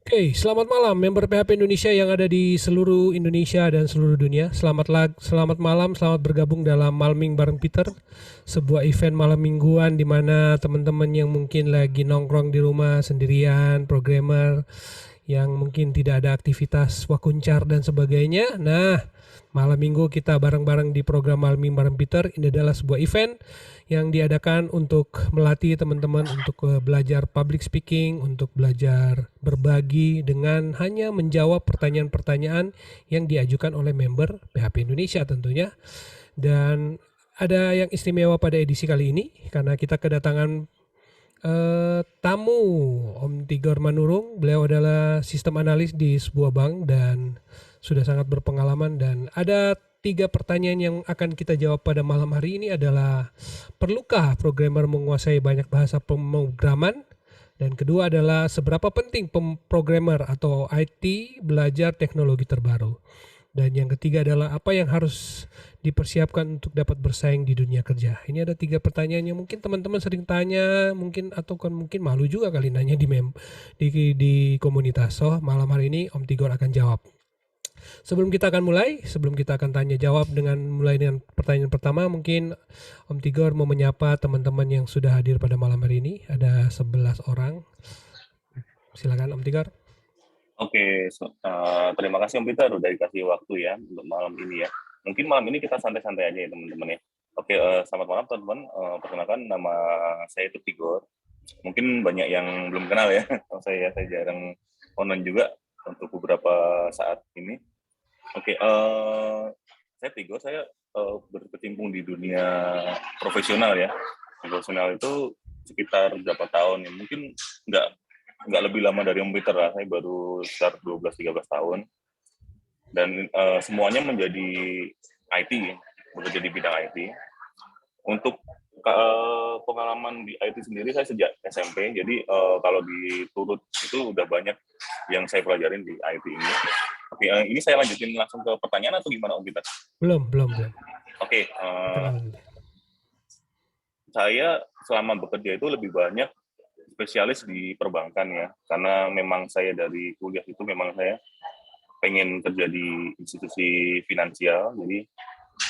Oke, selamat malam member PHP Indonesia yang ada di seluruh Indonesia dan seluruh dunia. Selamat malam, selamat bergabung dalam Malming bareng Peter, sebuah event malam mingguan di mana teman-teman yang mungkin lagi nongkrong di rumah sendirian, programmer yang mungkin tidak ada aktivitas wakuncar dan sebagainya. Nah, malam minggu kita bareng-bareng di program Malming bareng Peter. Ini adalah sebuah event yang diadakan untuk melatih teman-teman untuk belajar public speaking, untuk belajar berbagi dengan hanya menjawab pertanyaan-pertanyaan yang diajukan oleh member PHP Indonesia tentunya. Dan ada yang istimewa pada edisi kali ini karena kita kedatangan tamu Om Tigor Manurung. Beliau adalah sistem analis di sebuah bank dan sudah sangat berpengalaman, dan ada 3 pertanyaan yang akan kita jawab pada malam hari ini adalah, perlukah programmer menguasai banyak bahasa pemrograman? Dan kedua adalah, seberapa penting programmer atau IT belajar teknologi terbaru? Dan yang ketiga adalah, apa yang harus dipersiapkan untuk dapat bersaing di dunia kerja? Ini ada 3 pertanyaan yang mungkin teman-teman sering tanya, mungkin atau kan mungkin malu juga kali nanya di komunitas. So, malam hari ini Om Tigor akan jawab. Sebelum kita akan tanya jawab mulai dengan pertanyaan pertama, mungkin Om Tigor mau menyapa teman-teman yang sudah hadir pada malam hari ini. Ada 11 orang. Silakan Om Tigor. Oke, terima kasih Om Peter udah dikasih waktu ya untuk malam ini ya. Mungkin malam ini kita santai-santai aja ya teman-teman ya. Oke, selamat malam teman-teman. Perkenalkan, nama saya itu Tigor. Mungkin banyak yang belum kenal ya. saya jarang online juga untuk beberapa saat ini. Oke, saya Tigor, saya berkecimpung di dunia profesional ya. Profesional itu sekitar berapa tahun ya? Mungkin nggak lebih lama dari Om Peter lah. Saya baru sekitar 12-13 tahun. Dan semuanya menjadi IT, bekerja di bidang IT. Untuk pengalaman di IT sendiri saya sejak SMP, jadi kalau diturut itu udah banyak yang saya pelajarin di IT ini. Oke, ini saya lanjutin langsung ke pertanyaan atau gimana Om Peter? Belum. Oke, saya selama bekerja itu lebih banyak spesialis di perbankan ya, karena memang saya dari kuliah itu memang saya pengen kerja di institusi finansial, jadi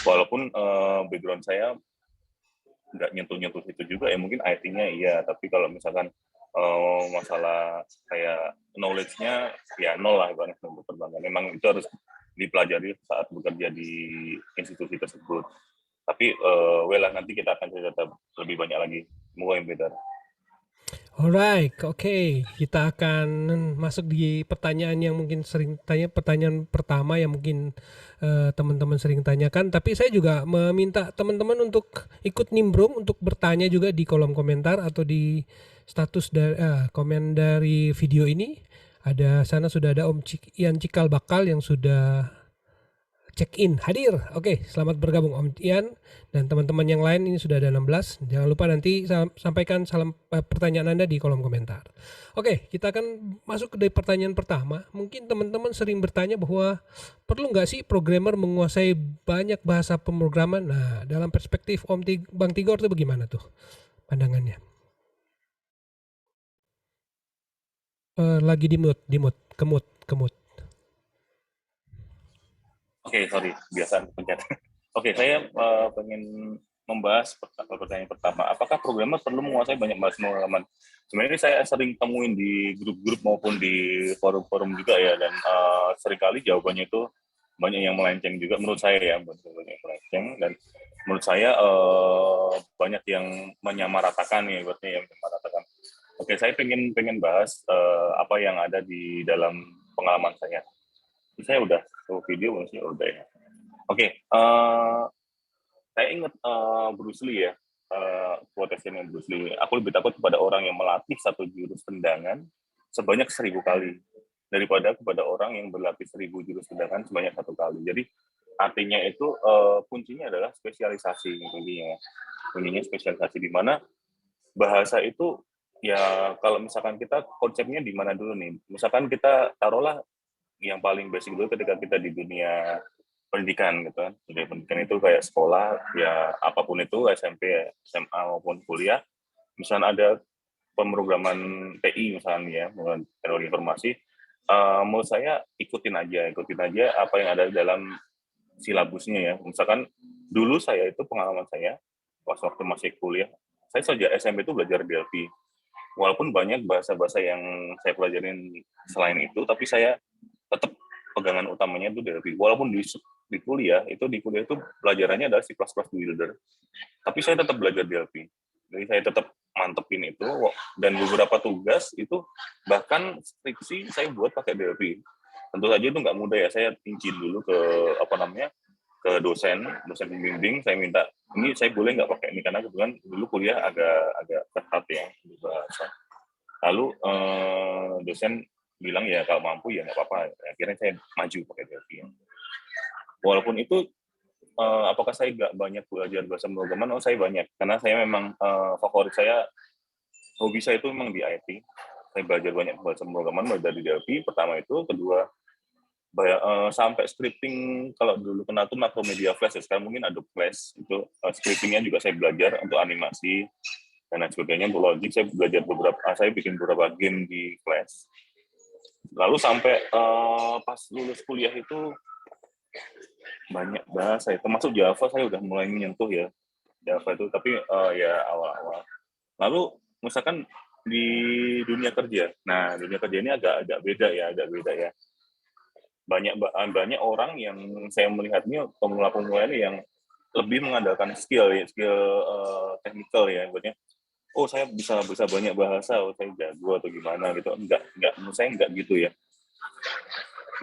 walaupun background saya nggak nyentuh itu juga ya, mungkin IT-nya iya, tapi kalau misalkan masalah kayak knowledge-nya ya nol lah ibaratnya untuk perbankan. Memang itu harus dipelajari saat bekerja di institusi tersebut. Tapi well nanti kita akan cerita lebih banyak lagi. Semoga yang better. Alright, oke. Kita akan masuk di pertanyaan yang mungkin sering tanya, pertanyaan pertama yang mungkin teman-teman sering tanyakan. Tapi saya juga meminta teman-teman untuk ikut nimbrung, untuk bertanya juga di kolom komentar atau di status komen dari video ini. Sana sudah ada Om Ian Cikal Bakal yang sudah check-in, hadir. Oke, selamat bergabung Om Ian dan teman-teman yang lain, ini sudah ada 16. Jangan lupa nanti sampaikan pertanyaan Anda di kolom komentar. Oke, kita akan masuk ke pertanyaan pertama. Mungkin teman-teman sering bertanya bahwa perlu nggak sih programmer menguasai banyak bahasa pemrograman? Nah, dalam perspektif Bang Tigor itu bagaimana tuh pandangannya? Lagi di mute, kemut. Oke, sorry, biasa pencet. Oke, saya pengen membahas pertanyaan pertama. Apakah programmer perlu menguasai banyak bahasa pemrograman? Sebenarnya ini saya sering temuin di grup-grup maupun di forum-forum juga ya, dan seringkali jawabannya itu banyak yang melenceng juga menurut saya ya, banyak yang melenceng, dan menurut saya banyak yang menyamaratakan ya, berarti yang menyamaratakan. Oke, saya pengen bahas apa yang ada di dalam pengalaman saya. Saya udah video belum sih? Udah ya. Oke, saya ingat Bruce Lee ya, quotation Bruce Lee. Aku lebih takut kepada orang yang melatih satu jurus tendangan sebanyak 1000 kali daripada kepada orang yang berlatih 1000 jurus tendangan sebanyak 1 kali. Jadi artinya itu kuncinya adalah spesialisasi kuncinya spesialisasi, di mana bahasa itu ya, kalau misalkan kita konsepnya di mana dulu nih, misalkan kita taruhlah yang paling basic dulu ketika kita di dunia pendidikan gitu kan. Dunia pendidikan itu kayak sekolah ya, apapun itu, SMP, SMA maupun kuliah. Misalnya ada pemrograman TI misalnya ya, teknologi informasi, menurut saya ikutin aja apa yang ada dalam silabusnya ya. Misalkan dulu saya itu pengalaman saya pas waktu masih kuliah, saya sejak SMP itu belajar DLP. Walaupun banyak bahasa-bahasa yang saya pelajarin selain itu, tapi saya tetap pegangan utamanya itu DLP. Walaupun di kuliah itu pelajarannya adalah C++ Builder, tapi saya tetap belajar DLP. Jadi saya tetap mantepin itu, dan beberapa tugas itu bahkan skripsi saya buat pakai DLP. Tentu saja itu nggak mudah ya, saya izin dulu ke ke dosen pembimbing, saya minta ini saya boleh nggak pakai ini karena kebetulan dulu kuliah agak ketat ya di bahasa. Lalu dosen bilang ya kalau mampu ya nggak apa-apa. Akhirnya saya maju pakai DLP. Walaupun itu apakah saya nggak banyak belajar bahasa pemrograman? Oh, saya banyak karena saya memang favorit saya, hobi saya itu memang di IT. Saya belajar banyak bahasa pemrograman mulai dari DLP pertama itu, kedua sampai scripting. Kalau dulu kenal tuh Macromedia Flash ya, sekarang mungkin Adobe Flash itu scriptingnya juga saya belajar untuk animasi dan lain sebagainya. Untuk logic saya belajar saya bikin beberapa game di Flash. Lalu sampai pas lulus kuliah itu banyak bahasa ya, termasuk Java saya udah mulai menyentuh ya Java itu, tapi ya awal-awal. Lalu misalkan di dunia kerja, nah dunia kerja ini agak beda ya, banyak orang yang saya melihatnya pemula-pemula ini yang lebih mengandalkan skill technical ya, berarti oh saya bisa banyak bahasa, oh saya jago atau gimana gitu. Enggak menurut saya enggak gitu ya.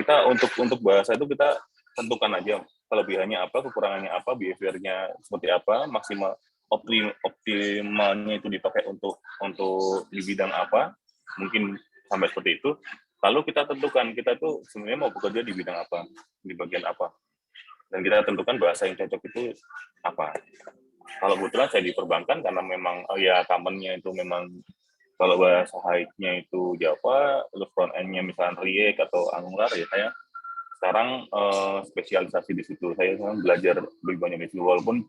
Kita untuk bahasa itu kita tentukan aja kelebihannya apa, kekurangannya apa, behavior-nya seperti apa, optimalnya itu dipakai untuk di bidang apa, mungkin sampai seperti itu. Lalu kita tentukan kita tuh sebenarnya mau bekerja di bidang apa, di bagian apa, dan kita tentukan bahasa yang cocok itu apa. Kalau kebetulan saya di perbankan karena memang ya company-nya itu memang kalau bahasa high-nya itu Java, terus front end-nya misalnya React atau Angular, ya saya sekarang spesialisasi di situ. Saya belajar lebih banyak di situ, walaupun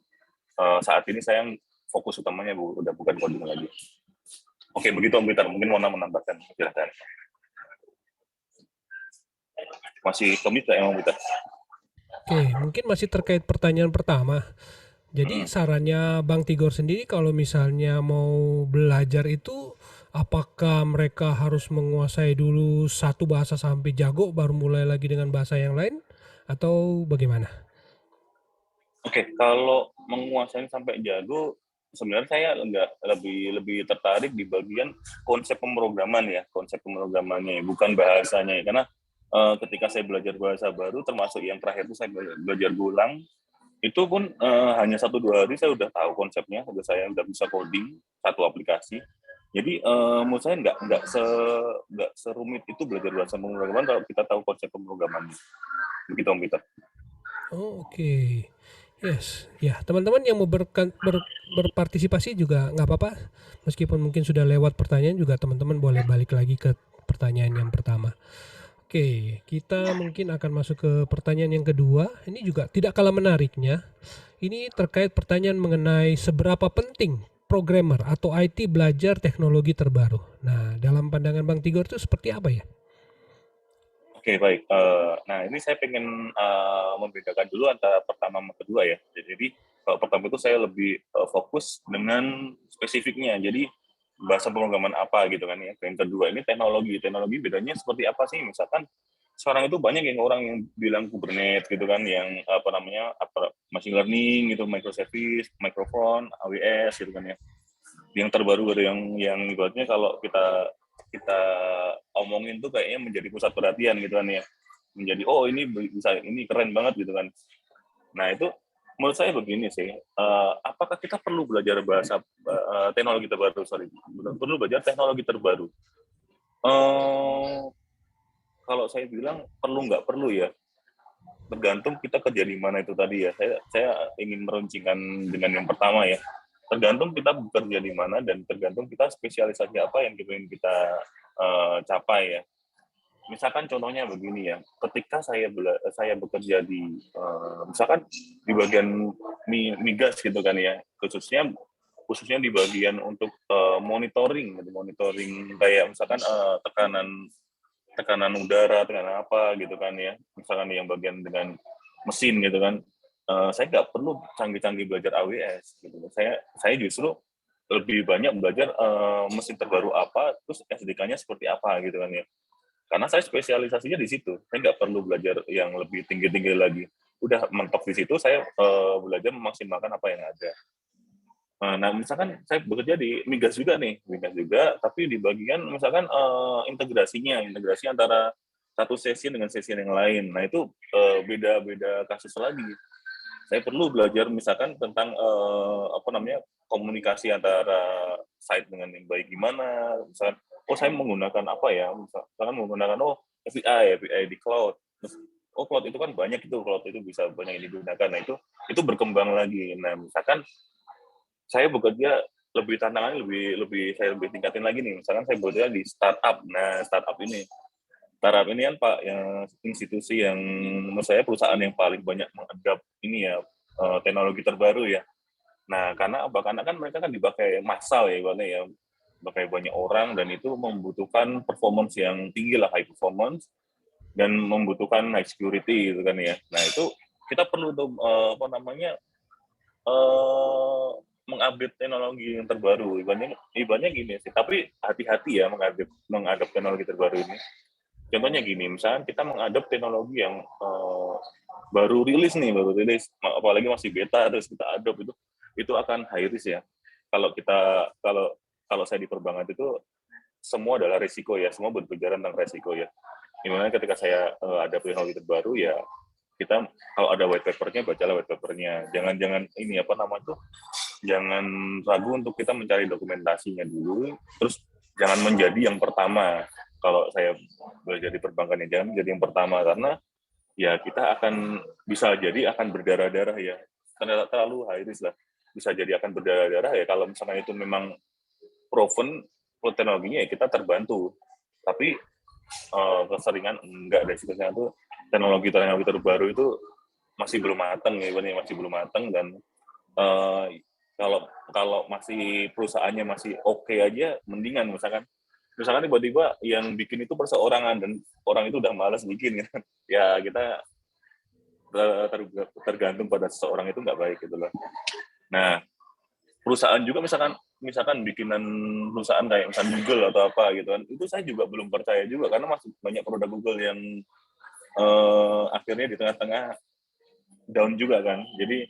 saat ini saya fokus utamanya udah bukan coding lagi. Oke, begitu Om Peter. Mungkin mau menambahkan, silakan. Masih komit nggak Om Peter? Oke, mungkin masih terkait pertanyaan pertama. Jadi sarannya Bang Tigor sendiri kalau misalnya mau belajar itu apakah mereka harus menguasai dulu satu bahasa sampai jago baru mulai lagi dengan bahasa yang lain atau bagaimana? Oke, kalau menguasai sampai jago, sebenarnya saya lebih tertarik di bagian konsep pemrograman ya, konsep pemrogramannya, bukan bahasanya ya. Karena ketika saya belajar bahasa baru, termasuk yang terakhir itu saya belajar Golang, itu pun hanya 1-2 hari saya udah tahu konsepnya, saya udah bisa coding satu aplikasi. Jadi menurut saya nggak serumit itu belajar bahasa pemrograman kalau kita tahu konsep pemrogramannya. Begitu Om Peter. Oh, oke. Yes, ya teman-teman yang mau berpartisipasi juga nggak apa-apa. Meskipun mungkin sudah lewat pertanyaan juga teman-teman boleh balik lagi ke pertanyaan yang pertama. Oke, kita mungkin akan masuk ke pertanyaan yang kedua. Ini juga tidak kalah menariknya. Ini terkait pertanyaan mengenai seberapa penting programmer atau IT belajar teknologi terbaru. Nah, dalam pandangan Bang Tigor itu seperti apa ya? Oke, baik. Nah, ini saya pengen membedakan dulu antara pertama sama kedua ya. Jadi, kalau pertama itu saya lebih fokus dengan spesifiknya. Jadi, bahasa pemrograman apa gitu kan ya. Yang kedua ini teknologi. Teknologi bedanya seperti apa sih? Misalkan sekarang itu banyak yang orang yang bilang Kubernetes gitu kan, yang machine learning gitu, microservice, microphone, AWS gitu kan ya. Yang terbaru ada yang ibaratnya kalau kita kita omongin tuh kayaknya menjadi pusat perhatian gitu kan ya, menjadi oh ini bisa, ini keren banget gitu kan. Nah itu menurut saya begini sih, apakah kita perlu belajar teknologi terbaru, perlu belajar teknologi terbaru? Kalau saya bilang perlu nggak perlu ya, tergantung kita kerja di mana itu tadi ya. Saya ingin meruncingkan dengan yang pertama ya. Tergantung kita bekerja di mana dan tergantung kita spesialisasi apa yang ingin kita capai ya. Misalkan contohnya begini ya, ketika saya bekerja di misalkan di bagian migas gitu kan ya, khususnya di bagian untuk monitoring kayak misalkan tekanan udara, tekanan apa gitu kan ya, misalkan yang bagian dengan mesin gitu kan, saya nggak perlu canggih-canggih belajar AWS gitu. Saya justru lebih banyak belajar mesin terbaru apa, terus SDK-nya seperti apa gitu kan ya. Karena saya spesialisasinya di situ, saya nggak perlu belajar yang lebih tinggi-tinggi lagi. Udah mentok di situ, saya belajar memaksimalkan apa yang ada. Nah, misalkan saya bekerja di migas juga nih, migas juga, tapi di bagian misalkan integrasi antara satu sesi dengan sesi yang lain. Nah, itu beda-beda kasus lagi. Saya perlu belajar misalkan tentang apa namanya komunikasi antara site dengan yang baik gimana. Misalkan, oh saya menggunakan apa ya? Misalkan menggunakan API di cloud. Terus, oh cloud itu kan banyak itu, cloud itu bisa banyak yang digunakan. Nah itu berkembang lagi. Nah misalkan saya bekerja lebih tantangannya saya lebih tingkatin lagi nih. Misalkan saya bekerja di startup. Nah startup ini kan Pak yang institusi yang menurut saya perusahaan yang paling banyak mengadap ini ya teknologi terbaru ya. Nah karena apa? Karena kan mereka kan dipakai massal ya ibaratnya ya, pakai banyak orang dan itu membutuhkan performance yang tinggi lah, high performance dan membutuhkan high security gitu kan ya. Nah itu kita perlu tuh apa namanya eh mengupdate teknologi yang terbaru. Ibaratnya gini sih, tapi hati-hati ya mengadap teknologi terbaru ini. Contohnya gini, misalnya kita mengadap teknologi yang baru rilis, apalagi masih beta, terus kita adop itu akan high risk ya. Kalau kalau saya di perbankan itu semua adalah risiko ya, semua berbicara tentang risiko ya. Dimana ketika saya ada teknologi terbaru ya, kita kalau ada white paper-nya bacalah white paper-nya. Jangan ini apa nama tuh, jangan ragu untuk kita mencari dokumentasinya dulu, terus jangan menjadi yang pertama. Kalau saya belajar di perbankan ya, jangan menjadi yang pertama karena ya kita akan bisa jadi akan berdarah-darah ya. Karena terlalu high risk lah. Bisa jadi akan berdarah-darah ya kalau misalnya itu memang proven teknologinya ya kita terbantu. Tapi keseringan enggak deh sebenarnya tuh teknologi terbaru itu masih belum matang ya, masih belum matang dan uh, kalau kalau masih perusahaannya masih oke aja mendingan misalkan tiba-tiba yang bikin itu perseorangan dan orang itu udah malas bikin gitu. Ya kita tergantung pada seseorang itu nggak baik gitu loh. Nah perusahaan juga misalkan bikinan perusahaan kayak misalkan Google atau apa gitu kan, itu saya juga belum percaya juga karena masih banyak produk Google yang akhirnya di tengah-tengah down juga kan. Jadi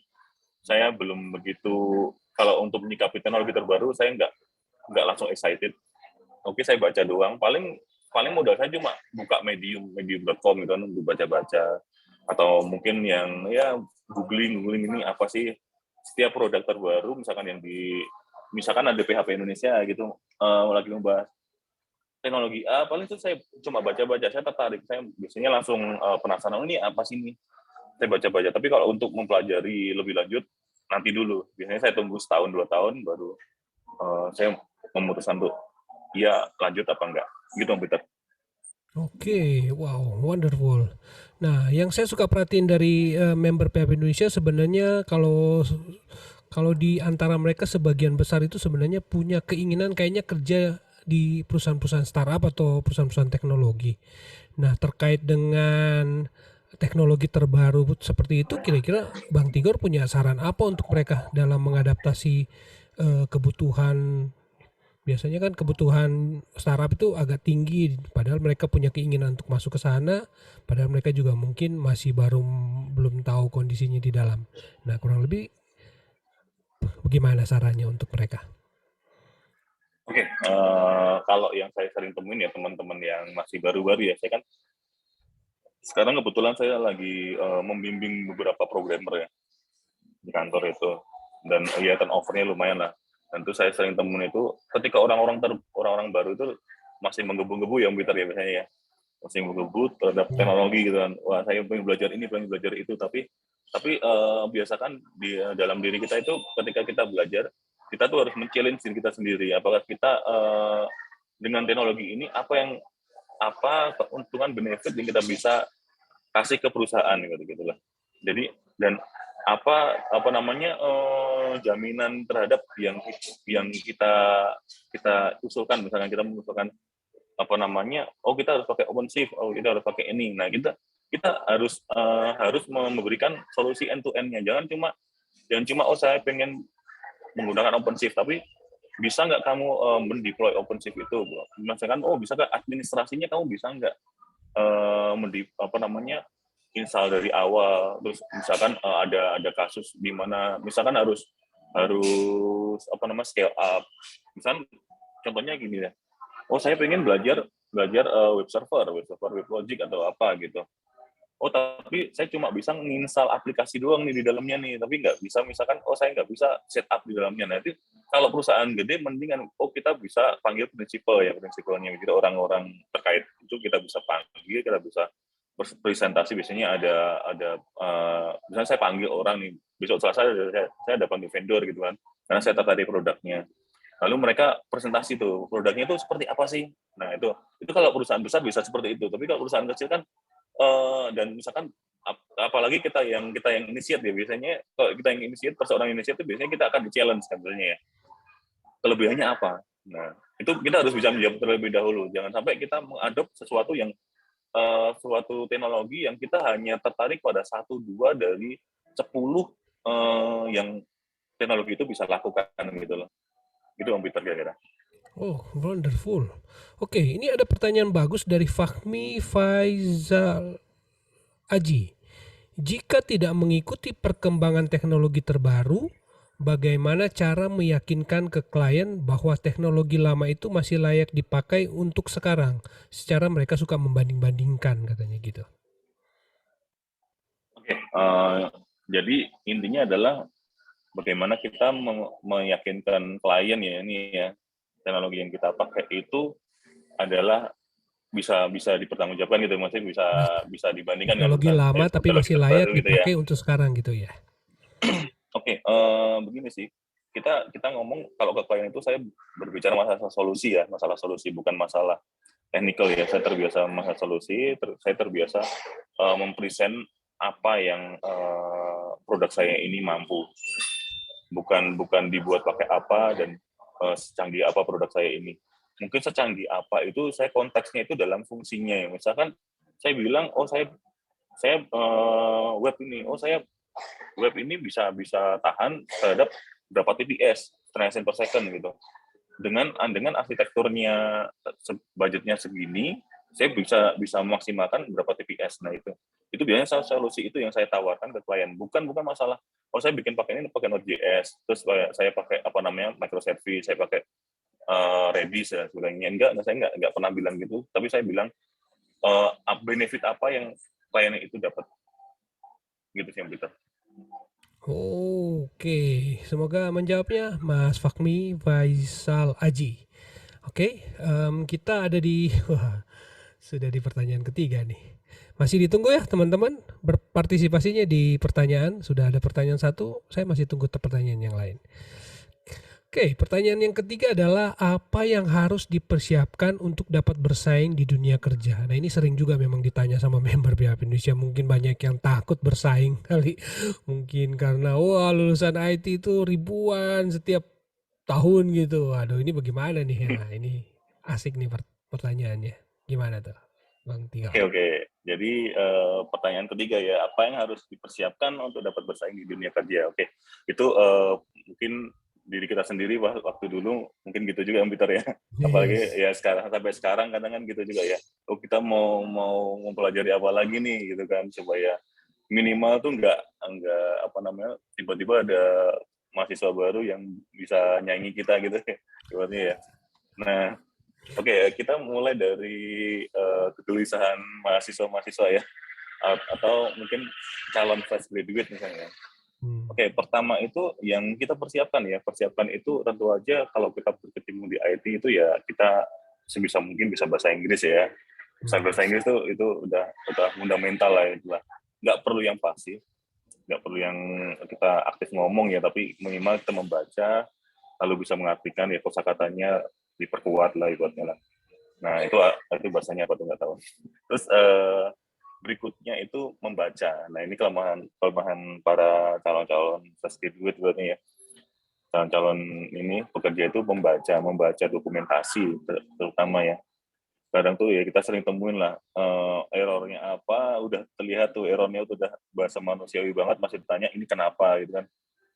saya belum begitu, kalau untuk menyikapi teknologi terbaru saya nggak langsung excited. Oke saya baca doang, paling paling modal saya cuma buka medium.com gitu kan, baca-baca atau mungkin yang ya googling ini apa sih setiap produk terbaru misalkan ada PHP Indonesia gitu lagi membahas teknologi A, paling itu saya cuma baca-baca, saya tertarik, saya biasanya langsung penasaran ini apa sih ini, saya baca-baca. Tapi kalau untuk mempelajari lebih lanjut nanti dulu, biasanya saya tunggu setahun 2 tahun baru saya memutuskan untuk iya lanjut apa enggak gitu Om Peter. Oke, wow, wonderful. Nah, yang saya suka perhatiin dari member PHP Indonesia sebenarnya kalau di antara mereka sebagian besar itu sebenarnya punya keinginan kayaknya kerja di perusahaan-perusahaan startup atau perusahaan-perusahaan teknologi. Nah, terkait dengan teknologi terbaru seperti itu, kira-kira Bang Tigor punya saran apa untuk mereka dalam mengadaptasi kebutuhan. Biasanya kan kebutuhan startup itu agak tinggi, padahal mereka punya keinginan untuk masuk ke sana, padahal mereka juga mungkin masih baru belum tahu kondisinya di dalam. Nah, kurang lebih bagaimana sarannya untuk mereka? Oke, kalau yang saya sering temuin ya teman-teman yang masih baru-baru ya, saya kan sekarang kebetulan saya lagi membimbing beberapa programmer ya di kantor itu, dan ya turnover-nya lumayan lah. Dan itu saya sering temuin itu ketika orang-orang baru itu masih menggebu-gebu ya Peter ya biasanya ya, masih menggebu terhadap Ya, teknologi gitu kan. Wah saya pengen belajar ini, pengen belajar itu, tapi biasakan di dalam diri kita itu ketika kita belajar kita tuh harus men-challenge diri kita sendiri. Apakah kita dengan teknologi ini apa keuntungan benefit yang kita bisa kasih ke perusahaan gitu gitulah. Jadi dan apa namanya jaminan terhadap yang kita kita usulkan, misalkan kita mengusulkan apa namanya, oh kita harus pakai OpenShift, oh kita harus pakai ini. Nah, kita harus memberikan solusi end to end-nya. Jangan cuma oh saya pengen menggunakan OpenShift, tapi bisa nggak kamu mendeploy OpenShift itu? Misalkan, oh bisa nggak administrasinya kamu bisa nggak apa namanya install dari awal, terus misalkan ada kasus di mana misalkan harus apa namanya scale up, misalkan contohnya gini ya, oh saya pengen belajar belajar web server, web logic atau apa gitu. Oh tapi saya cuma bisa menginstal aplikasi doang nih di dalamnya nih, tapi nggak bisa misalkan, oh saya nggak bisa setup di dalamnya. Nanti kalau perusahaan gede mendingan, oh kita bisa panggil prinsipal ya, prinsipalnya gitu, orang-orang terkait itu kita bisa panggil, kita bisa presentasi. Biasanya ada misalnya saya panggil orang nih, besok Selasa saya ada panggil vendor gitu kan, karena saya tertarik produknya. Lalu mereka presentasi tuh produknya itu seperti apa sih. Nah itu kalau perusahaan besar bisa seperti itu, tapi kalau perusahaan kecil kan dan misalkan apalagi kita yang initiate ya, biasanya kalau kita yang initiate, perseorang initiate itu biasanya kita akan di-challenge sebenarnya ya. Kelebihannya apa? Nah, itu kita harus bisa menjawab terlebih dahulu. Jangan sampai kita mengadop suatu teknologi yang kita hanya tertarik pada 1-2 dari 10 yang teknologi itu bisa lakukan gitu loh. Itu Om Peter kira-kira. Oh, wonderful. Oke, ini ada pertanyaan bagus dari Fahmi Faizal Aji. Jika tidak mengikuti perkembangan teknologi terbaru, bagaimana cara meyakinkan ke klien bahwa teknologi lama itu masih layak dipakai untuk sekarang? Secara mereka suka membanding-bandingkan katanya gitu. Oke, jadi intinya adalah bagaimana kita meyakinkan klien ya, ini ya, teknologi yang kita pakai itu adalah bisa bisa dipertanggungjawabkan gitu, maksudnya bisa bisa dibandingkan dengan Teknologi lama tapi teknologi masih layak terbaru gitu ya. dipakai untuk sekarang gitu ya. Oke, begini sih, kita ngomong kalau ke klien itu saya berbicara masalah solusi ya, masalah solusi bukan masalah technical ya. Saya terbiasa masalah solusi, saya terbiasa mempresent apa yang produk saya ini mampu, bukan dibuat pakai apa dan secanggih apa produk saya ini. Mungkin secanggih apa itu saya konteksnya itu dalam fungsinya ya. Misalkan saya bilang, oh saya web ini, oh saya web ini bisa bisa tahan terhadap berapa TPS, transaction per second gitu. Dengan arsitekturnya budgetnya segini, saya bisa memaksimalkan berapa TPS. Nah itu biasanya solusi itu yang saya tawarkan ke klien. Bukan masalah, oh saya bikin pakai ini pakai Node.js, terus saya pakai apa namanya microservice, saya pakai Redis dan sebagainya. Saya enggak pernah bilang gitu. Tapi saya bilang benefit apa yang klien itu dapat, gitu sih yang kita. Oke, semoga menjawabnya Mas Fahmi Faisal Aji. Oke, kita ada di wah, sudah di pertanyaan ketiga nih. Masih ditunggu ya teman-teman berpartisipasinya di pertanyaan. Sudah ada pertanyaan satu, saya masih tunggu pertanyaan yang lain. Oke, pertanyaan yang ketiga adalah apa yang harus dipersiapkan untuk dapat bersaing di dunia kerja? Nah ini sering juga memang ditanya sama member BHP Indonesia. Mungkin banyak yang takut bersaing kali. Mungkin karena wah lulusan IT itu ribuan setiap tahun gitu. Aduh ini bagaimana nih? Nah ini asik nih pertanyaannya. Gimana tuh Bang Tinggal? Oke. Jadi pertanyaan ketiga ya, apa yang harus dipersiapkan untuk dapat bersaing di dunia kerja? Oke, itu mungkin diri kita sendiri waktu dulu mungkin gitu juga, Peter ya. Apalagi Yes. ya sekarang sampai sekarang kadang kan gitu juga ya. Oh kita mau mempelajari apa lagi nih gitu kan, supaya minimal tuh nggak apa namanya tiba-tiba ada mahasiswa baru yang bisa nyanyi kita gitu ya. Nah, oke, kita mulai dari kegelisahan mahasiswa-mahasiswa ya, atau mungkin calon fresh graduate misalnya. Oke, pertama itu yang kita persiapkan itu tentu aja kalau kita berkecimpung di IT itu ya kita sebisa mungkin bisa bahasa Inggris ya. Bahasa Inggris itu udah fundamental lah itu lah. Nggak perlu yang fasih, nggak perlu yang kita aktif ngomong ya, tapi minimal kita membaca, lalu bisa mengartikan ya kosakatanya diperkuat lah ibaratnya lah. Nah itu bahasanya apa tuh nggak tahu. Terus berikutnya itu membaca. Nah ini kelemahan para calon-calon fresh graduate berarti ya. Calon-calon ini pekerja itu membaca dokumentasi terutama ya. kadang tuh ya kita sering temuin lah errornya apa, udah terlihat tuh errornya udah bahasa manusiawi banget, masih ditanya ini kenapa gitu kan.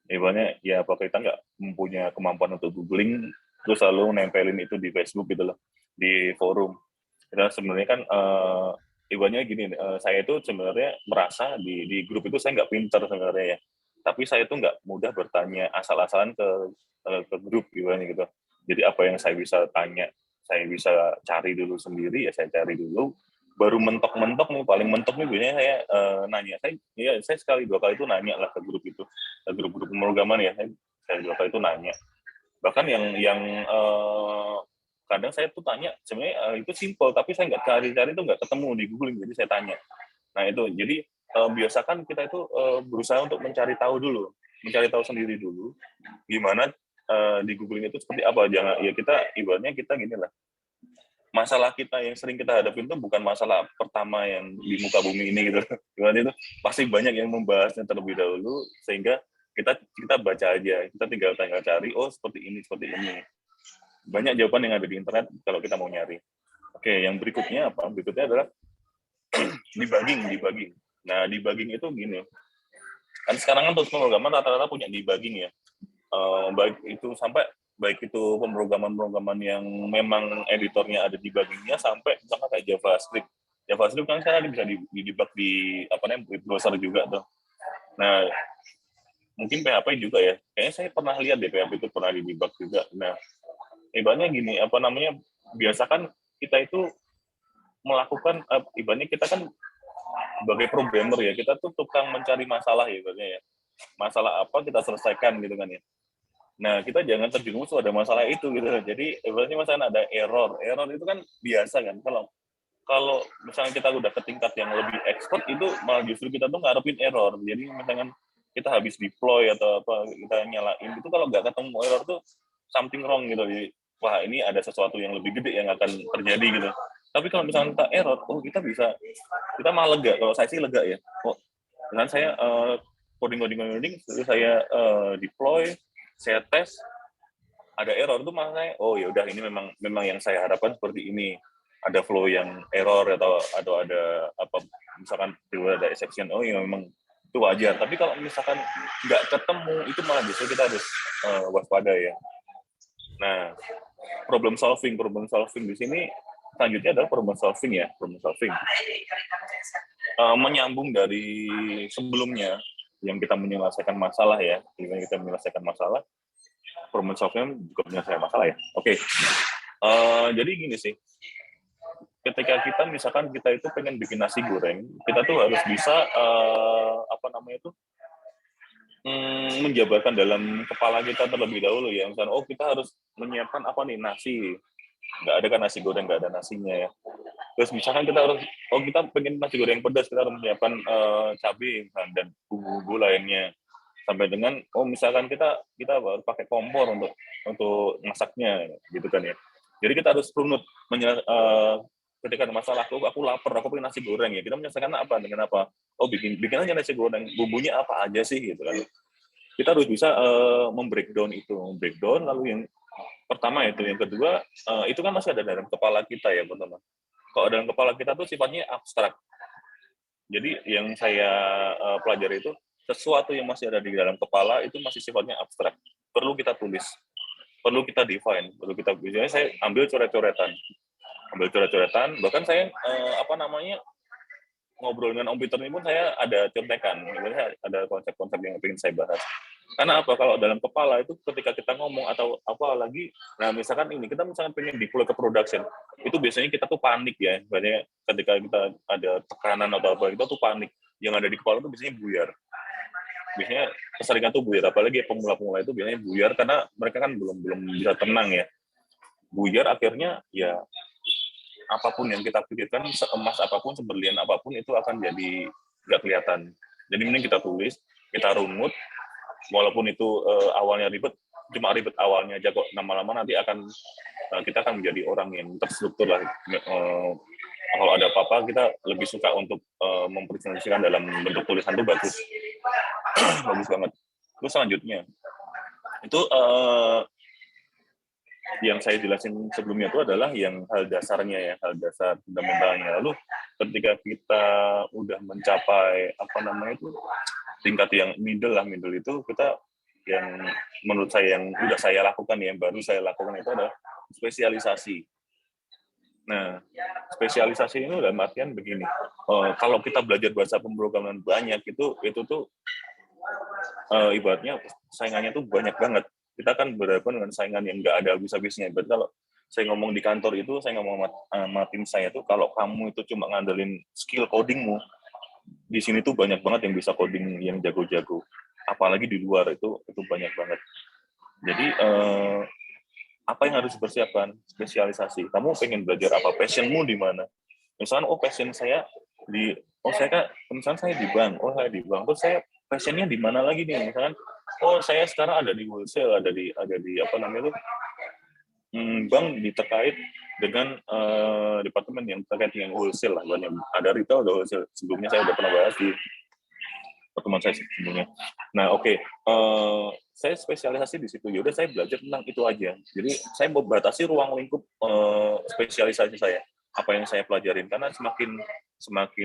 Ibaratnya ya apa kita nggak mempunyai kemampuan untuk googling terus selalu nempelin itu di Facebook gitu loh, di forum. Kita sebenarnya kan ibaratnya gini, saya itu sebenarnya merasa di grup itu saya nggak pinter sebenarnya ya. Tapi saya itu nggak mudah bertanya asal-asalan ke grup ibaratnya gitu. Jadi apa yang saya bisa tanya, saya bisa cari dulu sendiri, ya saya cari dulu. Baru mentok-mentok nih, paling mentok nih biasanya saya nanya. Saya sekali dua kali itu nanya lah ke grup itu, ke grup-grup pemrograman ya. Saya dua kali itu nanya. Bahkan yang kadang saya tuh tanya, sebenarnya itu simple, tapi saya nggak cari-cari itu nggak ketemu di Google, jadi saya tanya. Nah itu, jadi biasakan kita itu berusaha untuk mencari tahu dulu, mencari tahu sendiri dulu, gimana di googling itu seperti apa. Jangan ya kita ibaratnya kita gini lah, masalah kita yang sering kita hadapin itu bukan masalah pertama yang di muka bumi ini gitu. Ibaratnya itu pasti banyak yang membahasnya terlebih dahulu, sehingga kita baca aja, kita tinggal cari, oh seperti ini, seperti ini. Banyak jawaban yang ada di internet kalau kita mau nyari. Oke, yang berikutnya apa? Berikutnya adalah debugging. Nah, debugging itu gini, kan sekarang kan terus pemrograman rata-rata punya debugging ya. Baik itu pemrograman yang memang editornya ada debuggingnya, sampai misalnya kayak JavaScript. JavaScript kan sekarang bisa di debug di web browser juga tuh. Nah, mungkin PHP juga ya. Kayaknya saya pernah lihat deh PHP itu pernah di debug juga. Nah, ibaratnya gini, biasakan kita itu melakukan, ibaratnya kita kan sebagai programmer ya, kita tuh tukang mencari masalah ya, ibaratnya ya. Masalah apa kita selesaikan gitu kan ya. Nah, kita jangan terjerumus pada masalah itu gitu. Jadi, ibaratnya misalnya ada error. Error itu kan biasa kan. Kalau misalnya kita udah ke tingkat yang lebih expert, itu malah justru kita tuh ngarepin error. Jadi misalkan kita habis deploy atau apa, kita nyalain itu, kalau nggak ketemu error tuh something wrong gitu. Jadi, wah ini ada sesuatu yang lebih gede yang akan terjadi gitu. Tapi kalau misalnya kita error, kita malah lega. Kalau saya sih lega ya. Oh, dengan saya coding, terus saya deploy, saya tes, ada error tuh malah saya, oh ya udah ini memang yang saya harapkan seperti ini. Ada flow yang error atau ada apa, misalkan tiba ada exception, oh ya memang itu wajar. Tapi kalau misalkan nggak ketemu, itu malah justru kita harus waspada ya. Nah, problem solving di sini selanjutnya adalah problem solving. Menyambung dari sebelumnya yang kita menyelesaikan masalah ya, problem solving juga menyelesaikan masalah ya. Oke. Jadi gini sih, ketika kita itu pengen bikin nasi goreng, kita tuh harus bisa menjabarkan dalam kepala kita terlebih dahulu ya. Misalnya, oh kita harus menyiapkan apa nih, nasi. Nggak ada kan nasi goreng, nggak ada nasinya ya. Terus misalkan kita pengen nasi goreng pedas, kita harus menyiapkan cabai dan bumbu-bumbu lainnya. Sampai dengan, misalkan kita pakai kompor untuk masaknya gitu kan ya. Jadi kita harus runut ketika ada masalah, aku lapar, aku pengen nasi goreng ya. Kita menyelesaikan apa dengan apa? Bikin aja nasi goreng. Bumbunya apa aja sih gitu kan. Kita harus bisa membreakdown. Lalu yang pertama itu, yang kedua itu kan masih ada dalam kepala kita ya teman-teman. Kalau dalam kepala kita tuh sifatnya abstrak. Jadi yang saya pelajari itu, sesuatu yang masih ada di dalam kepala itu masih sifatnya abstrak. Perlu kita tulis, perlu kita define, biasanya saya ambil coret-coretan. Bahkan saya ngobrol dengan Om Peter ini pun saya ada contekan, ada konsep-konsep yang ingin saya bahas. Karena apa? Kalau dalam kepala itu ketika kita ngomong atau apa lagi, nah misalkan kita pengen deploy ke production, itu biasanya kita tuh panik ya. Banyak ketika kita ada tekanan atau apa, kita tuh panik. Yang ada di kepala itu biasanya buyar. Biasanya keseringan tuh buyar, apalagi pemula-pemula itu biasanya buyar karena mereka kan belum bisa tenang ya. Buyar akhirnya ya apapun yang kita pikirkan, seemas apapun, seberlian apapun, itu akan jadi nggak kelihatan. Jadi mending kita tulis, kita runut, walaupun itu awalnya ribet, cuma ribet awalnya aja kok, lama-lama nanti kita akan menjadi orang yang terstruktur lah. Kalau ada apa-apa, kita lebih suka untuk mempresentasikan dalam bentuk tulisan itu bagus. Bagus banget. Terus selanjutnya, itu yang saya jelasin sebelumnya itu adalah yang hal dasarnya ya, hal dasar fundamentalnya. Lalu ketika kita udah mencapai apa namanya itu tingkat yang middle itu kita yang menurut saya yang udah saya lakukan ya, baru saya lakukan itu adalah spesialisasi. Nah, spesialisasi ini dalam artian begini, kalau kita belajar bahasa pemrograman banyak itu tuh ibaratnya saingannya tuh banyak banget. Kita kan berhadapan dengan saingan yang nggak ada habis-habisnya. Berarti kalau saya ngomong di kantor itu, saya ngomong sama tim saya tuh, kalau kamu itu cuma ngandelin skill codingmu, di sini tuh banyak banget yang bisa coding yang jago-jago. Apalagi di luar itu banyak banget. Jadi apa yang harus dipersiapkan? Spesialisasi. Kamu pengen belajar apa? Passionmu di mana? Misalnya, passion saya di, saya kan, misalnya saya di bank, saya di bank, terus saya passionnya di mana lagi nih? Misalkan, saya sekarang ada di wholesale, ada di apa namanya itu, bank terkait dengan departemen yang terkait dengan wholesale lah, banyak ada retail, ada wholesale. Sebelumnya saya udah pernah bahas di pertemuan saya sebelumnya. Nah, saya spesialisasi di situ. Yaudah, saya belajar tentang itu aja. Jadi saya mau batasi ruang lingkup spesialisasi saya. Apa yang saya pelajarin, karena semakin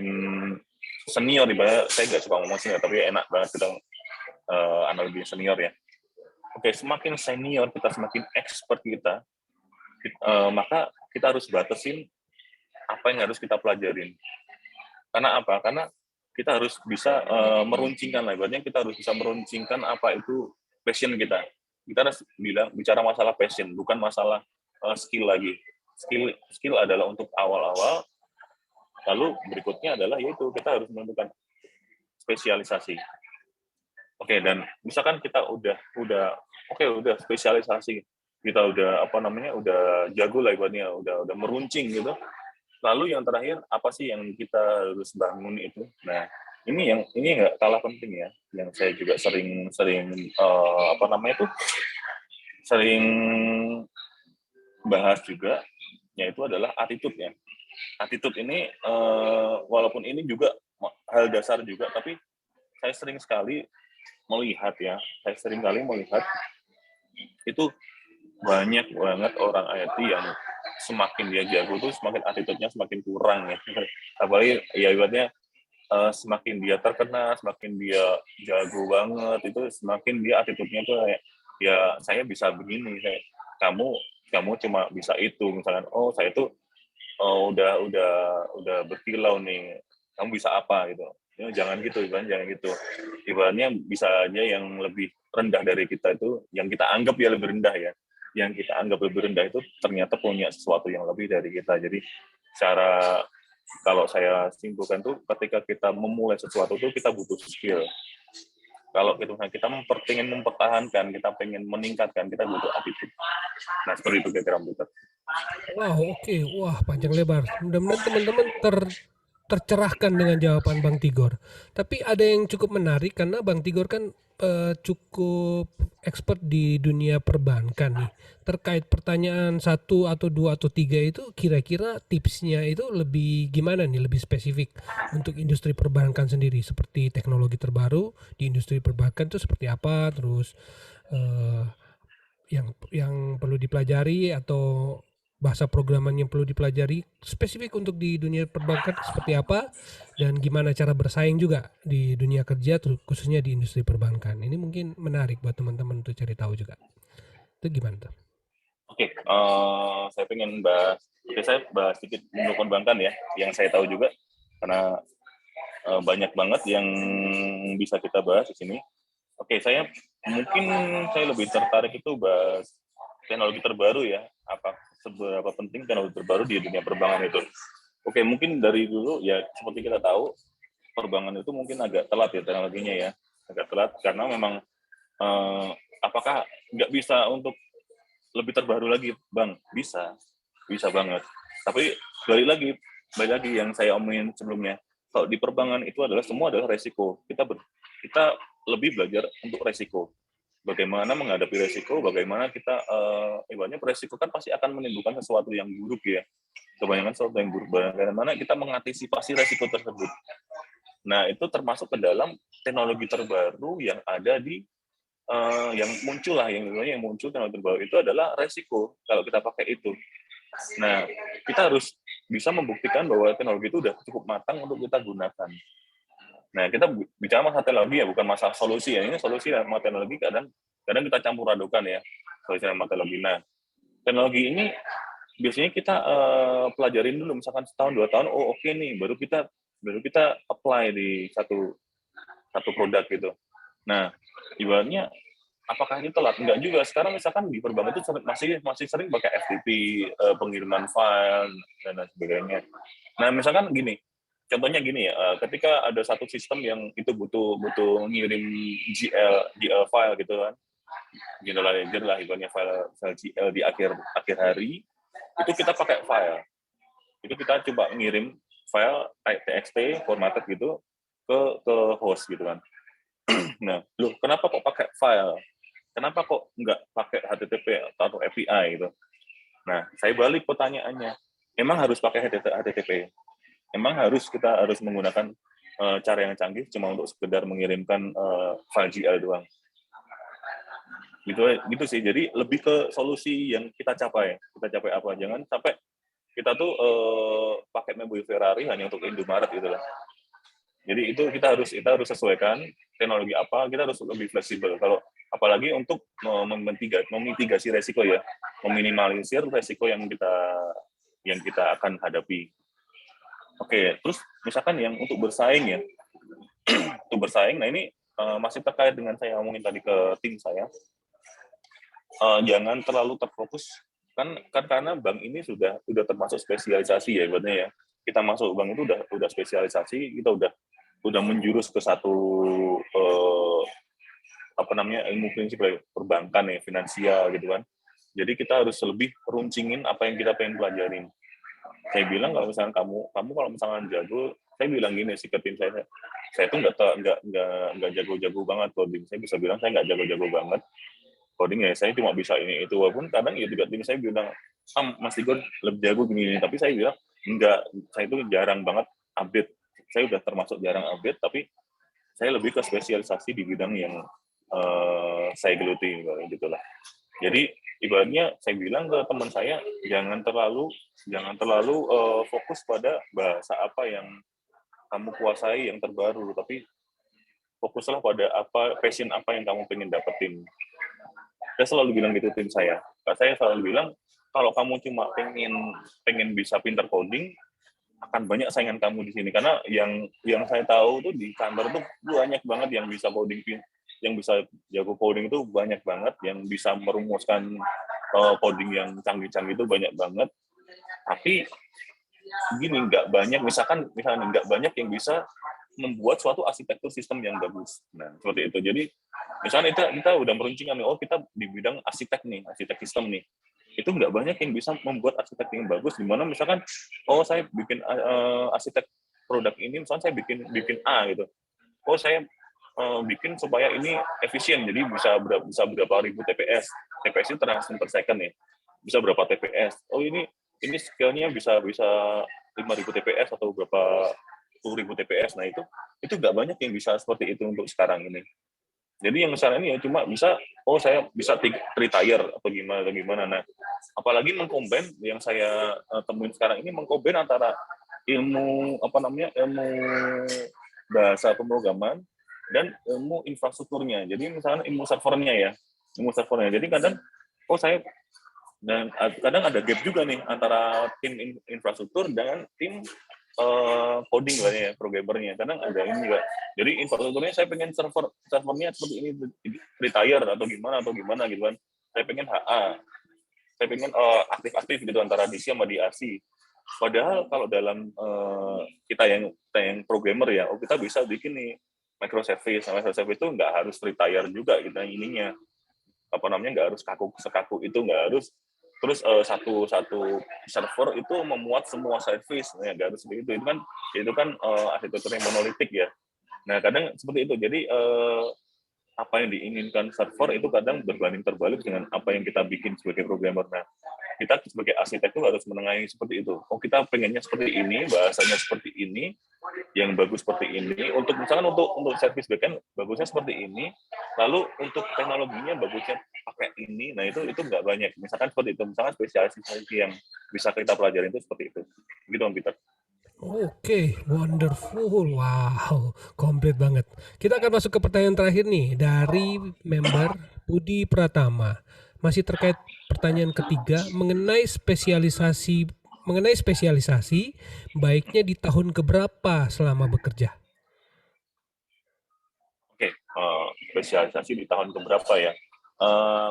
senior, ibaratnya saya nggak suka ngomong senior, tapi enak banget kita analogi senior ya. Semakin senior kita, semakin expert kita, maka kita harus batasin apa yang harus kita pelajarin. Karena apa? Karena kita harus bisa meruncingkan lah, ibaratnya kita harus bisa meruncingkan apa itu passion kita. Kita harus bicara masalah passion, bukan masalah skill lagi. Skill adalah untuk awal-awal, lalu berikutnya adalah yaitu kita harus menentukan spesialisasi. Dan misalkan kita udah spesialisasi, kita udah udah jago lah ibaratnya, udah meruncing gitu. Lalu yang terakhir apa sih yang kita harus bangun itu? Nah, ini nggak kalah penting ya, yang saya juga sering sering bahas juga, yaitu adalah attitude-nya. Attitude ini walaupun ini juga hal dasar juga, tapi saya sering sekali melihat itu banyak banget orang IT yang semakin dia jago tuh semakin attitude-nya semakin kurang ya. Apalagi ya ibaratnya semakin dia terkenal, semakin dia jago banget, itu semakin dia attitude-nya tuh kayak, ya saya bisa begini, kamu cuma bisa itu, misalkan saya tuh udah berkilau nih, kamu bisa apa gitu. Ya, jangan gitu, ibaratnya bisa aja yang lebih rendah dari kita itu, yang kita anggap ya lebih rendah ya, yang kita anggap lebih rendah itu ternyata punya sesuatu yang lebih dari kita. Jadi kalau saya simpulkan tuh, ketika kita memulai sesuatu tuh kita butuh skill. Kalau kita pengen mempertahankan, kita pengen meningkatkan, kita butuh attitude. Nah, seperti itu kira-kira. Wow, oke. Wah, panjang lebar. Mudah-mudahan teman-teman tercerahkan dengan jawaban Bang Tigor. Tapi ada yang cukup menarik karena Bang Tigor kan cukup expert di dunia perbankan nih. Terkait pertanyaan 1 atau 2 atau 3 itu, kira-kira tipsnya itu lebih gimana nih, lebih spesifik untuk industri perbankan sendiri, seperti teknologi terbaru di industri perbankan itu seperti apa, terus eh, yang perlu dipelajari atau bahasa programan yang perlu dipelajari spesifik untuk di dunia perbankan seperti apa, dan gimana cara bersaing juga di dunia kerja khususnya di industri perbankan. Ini mungkin menarik buat teman-teman untuk cari tahu juga. Itu gimana tuh? Saya bahas sedikit mengenai perbankan ya, yang saya tahu juga, karena banyak banget yang bisa kita bahas di sini. Saya lebih tertarik itu bahas teknologi terbaru ya, seberapa penting teknologi terbaru di dunia perbankan itu. Mungkin dari dulu ya, seperti kita tahu, perbankan itu mungkin agak telat ya teknologinya ya, agak telat karena memang apakah nggak bisa untuk lebih terbaru lagi, Bang? Bisa banget. Tapi balik lagi yang saya omongin sebelumnya, kalau di perbankan itu semua adalah resiko. Kita lebih belajar untuk resiko. Bagaimana menghadapi resiko, bagaimana kita, ibaratnya resiko kan pasti akan menimbulkan sesuatu yang buruk ya. Kebanyakan sesuatu yang buruk. Bagaimana kita mengantisipasi resiko tersebut. Nah, itu termasuk ke dalam teknologi terbaru yang ada di yang muncul lah, yang muncul teknologi terbaru itu adalah resiko kalau kita pakai itu. Nah, kita harus bisa membuktikan bahwa teknologi itu udah cukup matang untuk kita gunakan. Nah, kita bicara masalah teknologi ya, bukan masalah solusi ya. Ini solusi sama teknologi kadang kita campur adukan ya, solusi sama teknologi. Nah, teknologi ini biasanya kita pelajarin dulu, misalkan setahun 2 tahun, oh oke nih, baru kita apply di satu produk gitu. Nah, ibaratnya apakah ini telat? Enggak juga. Sekarang misalkan di perbankan itu masih sering pakai FTP, pengiriman file dan lain sebagainya. Nah, misalkan gini, contohnya gini ya, ketika ada satu sistem yang itu butuh ngirim GL file gitu kan, general ledger lah ibaratnya file GL di akhir hari, itu kita pakai file. Itu kita coba ngirim file TXT formatted gitu ke host gitu kan. Nah, loh kenapa kok pakai file? Kenapa kok nggak pakai HTTP atau API gitu? Nah, saya balik pertanyaannya. Emang harus pakai HTTP? Emang kita harus menggunakan cara yang canggih cuma untuk sekedar mengirimkan file GL doang? Gitu sih. Jadi lebih ke solusi yang kita capai. Kita capai apa? Jangan sampai kita tuh pakai mobil Ferrari hanya untuk Indomaret gitu lah. Jadi itu kita harus sesuaikan teknologi apa, kita harus lebih fleksibel. Kalau apalagi untuk memitigasi resiko ya, meminimalisir resiko yang kita akan hadapi. Oke, terus misalkan yang untuk bersaing ya, untuk bersaing, nah ini masih terkait dengan saya ngomongin tadi ke tim saya, jangan terlalu terfokus kan karena bank ini sudah termasuk spesialisasi ya, ibaratnya ya. Kita masuk bank itu udah spesialisasi, kita udah menjurus ke satu ilmu prinsip perbankan ya, finansial gitu kan. Jadi kita harus lebih runcingin apa yang kita pengen pelajarin. Saya bilang kalau misalnya kamu kalau misalnya jago, saya bilang gini sih ke tim saya tuh nggak jago-jago banget coding. Saya bisa bilang saya nggak jago-jago banget coding ya. Saya cuma bisa ini itu. Walaupun kadang ya juga tim saya bilang, Mas Tigor lebih jago gini. Tapi saya bilang enggak, saya itu jarang banget update. Saya udah termasuk jarang update, tapi saya lebih ke spesialisasi di bidang yang saya geluti gitu lah. Jadi ibaratnya saya bilang ke teman saya jangan terlalu fokus pada bahasa apa yang kamu kuasai yang terbaru, tapi fokuslah pada passion apa yang kamu pengen dapetin. Saya selalu bilang gitu tim saya. Saya selalu bilang kalau kamu cuma pengen bisa pinter coding, akan banyak saingan kamu di sini karena yang saya tahu tuh di kantor tuh banyak banget yang bisa coding, yang bisa jago coding itu banyak banget, yang bisa merumuskan coding yang canggih-canggih itu banyak banget. Tapi gini, misalnya nggak banyak yang bisa membuat suatu arsitektur sistem yang bagus. Nah, seperti itu. Jadi, misalnya kita udah meruncingkan, kita di bidang arsitek sistem nih. Itu nggak banyak yang bisa membuat arsitek yang bagus, di mana misalkan, saya bikin arsitek produk ini, misalnya saya bikin A gitu. Saya bikin supaya ini efisien, jadi bisa berapa ribu TPS. TPS itu transaction per second ya. Bisa berapa TPS. Ini scale-nya bisa 5.000 TPS atau berapa 10.000 TPS. Nah, itu nggak banyak yang bisa seperti itu untuk sekarang ini. Jadi yang sekarang ini ya cuma bisa, saya bisa retire atau gimana. Nah, apalagi mengcombine yang saya temuin sekarang ini, mengcombine antara ilmu bahasa pemrograman dan ilmu infrastrukturnya. Jadi misalnya ilmu servernya. Jadi kadang kadang ada gap juga nih antara tim infrastruktur dan tim coding lah ya, programmernya. Kadang ada ini juga. Jadi infrastrukturnya saya pengen servernya seperti ini, retire atau gimana gitu kan. Saya pengen HA. Saya pengen aktif-aktif gitu antara DC sama DRC. Padahal kalau dalam kita yang programmer ya, kita bisa bikin nih microservice. Microservice itu nggak harus retire juga kita ininya. Nggak harus sekaku itu, nggak harus. Terus satu server itu memuat semua service, ya nggak harus seperti itu. Itu kan arsitektur yang monolitik ya. Nah kadang seperti itu. Jadi apa yang diinginkan server itu kadang berbanding terbalik dengan apa yang kita bikin sebagai programmer. Nah kita sebagai arsitek itu harus menengahi seperti itu. Oh, kita pengennya seperti ini, bahasanya seperti ini, yang bagus seperti ini. Untuk misalkan untuk service backend bagusnya seperti ini, lalu untuk teknologinya bagusnya pakai ini. Nah, itu nggak banyak. Misalkan seperti itu. Misalkan spesialisasi yang bisa kita pelajari itu seperti itu. Gitu, Om Peter. Oke, wonderful. Wow, komplit banget. Kita akan masuk ke pertanyaan terakhir nih dari member Budi Pratama. Masih terkait pertanyaan ketiga mengenai spesialisasi baiknya di tahun keberapa selama bekerja? Oke, spesialisasi di tahun keberapa ya?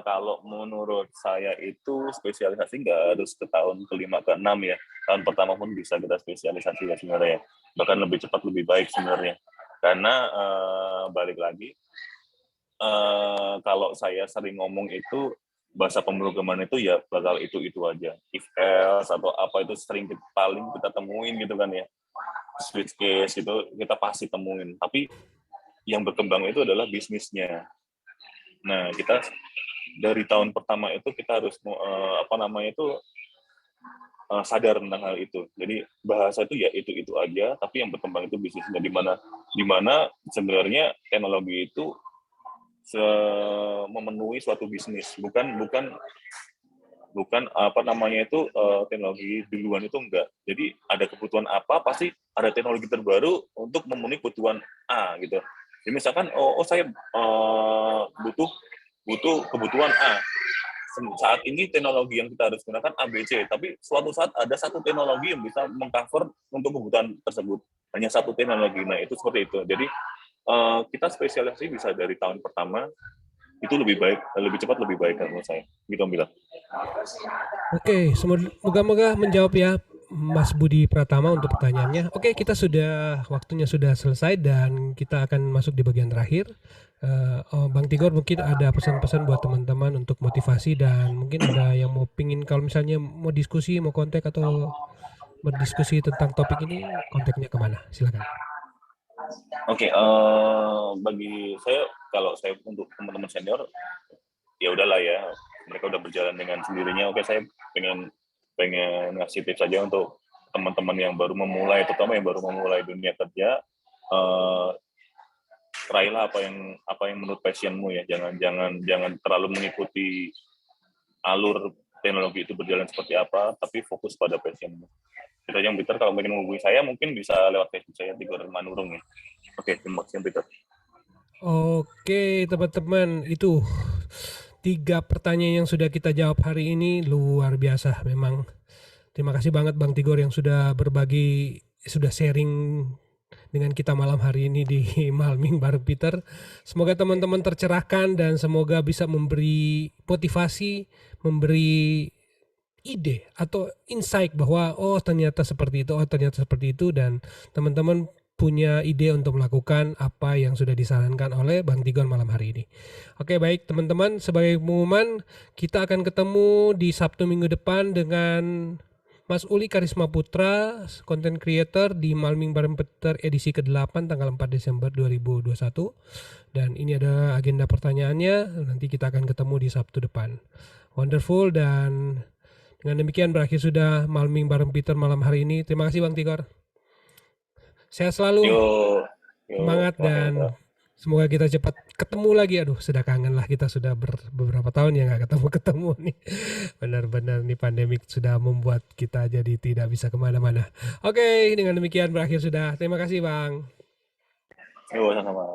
Kalau menurut saya itu spesialisasi nggak harus ke tahun kelima ke enam ya. Tahun pertama pun bisa kita spesialisasi ya sebenarnya. Bahkan lebih cepat lebih baik sebenarnya. Karena balik lagi, kalau saya sering ngomong itu bahasa pemrograman itu ya bakal itu aja. If else atau apa itu sering paling kita temuin gitu kan ya. Switch case gitu kita pasti temuin. Tapi yang berkembang itu adalah bisnisnya. Nah, kita dari tahun pertama itu kita harus sadar tentang hal itu. Jadi bahasa itu ya itu aja, tapi yang berkembang itu bisnisnya di mana sebenarnya teknologi itu memenuhi suatu bisnis, bukan teknologi duluan itu enggak. Jadi ada kebutuhan apa pasti ada teknologi terbaru untuk memenuhi kebutuhan A gitu. Jadi misalkan saya butuh kebutuhan A. Saat ini teknologi yang kita harus gunakan ABC, tapi suatu saat ada satu teknologi yang bisa mengcover untuk kebutuhan tersebut. Hanya satu teknologi. Nah, itu seperti itu. Jadi kita spesialisasi bisa dari tahun pertama itu lebih baik, lebih cepat lebih baik menurut saya. Gitu Om Bilang. Oke, moga-moga menjawab ya Mas Budi Pratama untuk pertanyaannya. Oke, waktunya sudah selesai dan kita akan masuk di bagian terakhir. Bang Tigor mungkin ada pesan-pesan buat teman-teman untuk motivasi dan mungkin ada yang mau pingin kalau misalnya mau diskusi, mau kontak atau berdiskusi tentang topik ini, kontaknya kemana? Silakan. Oke, bagi saya kalau saya untuk teman-teman senior ya udahlah ya, mereka udah berjalan dengan sendirinya. Oke, saya pengen ngasih tips saja untuk teman-teman yang baru memulai, terutama yang baru memulai dunia kerja. Try-lah apa yang menurut passionmu ya. Jangan terlalu mengikuti alur teknologi itu berjalan seperti apa, tapi fokus pada passionmu. Kita yang Peter, kalau ingin menghubungi saya mungkin bisa lewat Facebook saya Tigor Manurung ya. Oke, terima kasih Peter. Oke, teman-teman, itu 3 pertanyaan yang sudah kita jawab hari ini luar biasa memang. Terima kasih banget Bang Tigor yang sudah berbagi, sudah sharing dengan kita malam hari ini di Malming bareng Peter. Semoga teman-teman tercerahkan dan semoga bisa memberi motivasi, memberi ide atau insight bahwa ternyata seperti itu dan teman-teman punya ide untuk melakukan apa yang sudah disarankan oleh Bang Tigor malam hari ini. Oke, baik teman-teman, sebagai pengumuman kita akan ketemu di Sabtu minggu depan dengan Mas Uli Karisma Putra, content creator di Malming bareng Peter edisi ke-8 tanggal 4 Desember 2021. Dan ini ada agenda pertanyaannya, nanti kita akan ketemu di Sabtu depan. Wonderful, dan dengan demikian berakhir sudah Malming bareng Peter malam hari ini. Terima kasih Bang Tigor. Sehat selalu, semangat, dan semoga kita cepat ketemu lagi. Aduh, sudah kangen lah, kita sudah beberapa tahun ya nggak ketemu nih. Benar-benar nih pandemik sudah membuat kita jadi tidak bisa kemana-mana. Oke, dengan demikian berakhir sudah. Terima kasih Bang. Sama-sama.